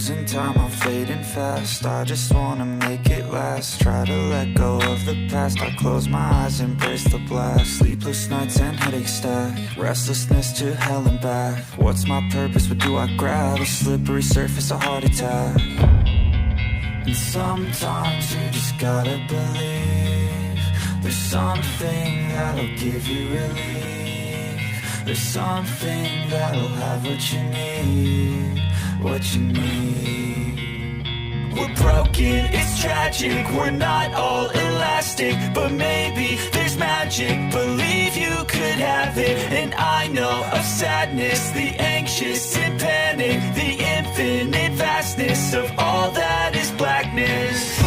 Losing time, I'm fading fast. I just wanna make it last. Try to let go of the past. I close my eyes, embrace the blast. Sleepless nights and headaches stack. Restlessness to hell and back. What's my purpose? What do I grab? A slippery surface, a heart attack. And sometimes you just gotta believe there's something that'll give you relief. There's something that'll have what you need. What you need. We're broken, it's tragic. We're not all elastic, but maybe there's magic. Believe you could have it. And I know of sadness, the anxious and panic, the infinite vastness of all that is blackness.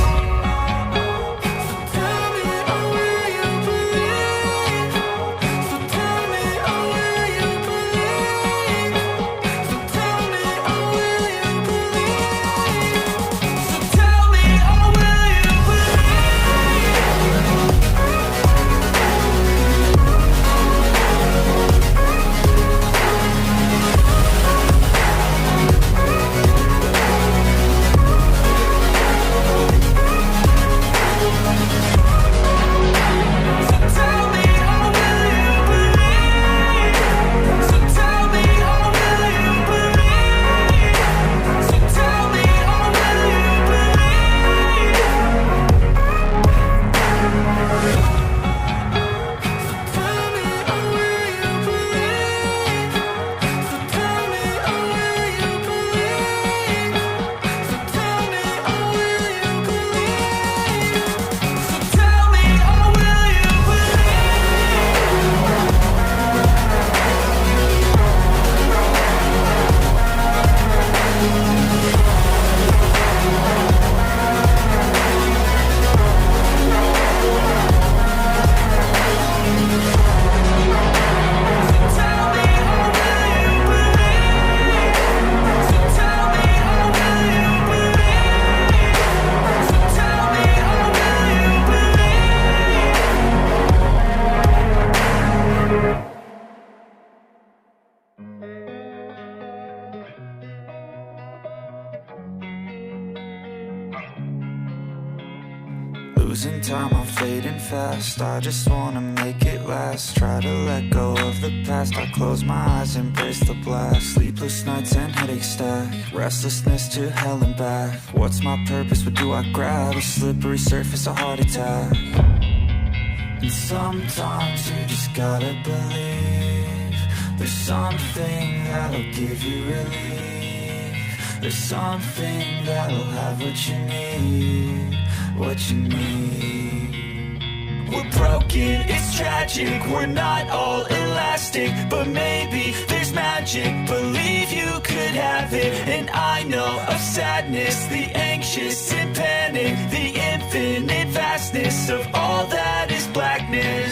Losing time, I'm fading fast. I just wanna make it last. Try to let go of the past. I close my eyes, embrace the blast. Sleepless nights and headaches stack. Restlessness to hell and back. What's my purpose? What do I grab? A slippery surface, a heart attack. And sometimes you just gotta believe there's something that'll give you relief. There's something that'll have what you need. What you need. We're broken, it's tragic. We're not all elastic, but maybe there's magic. Believe you could have it. And I know of sadness, the anxious and panic, the infinite vastness of all that is blackness.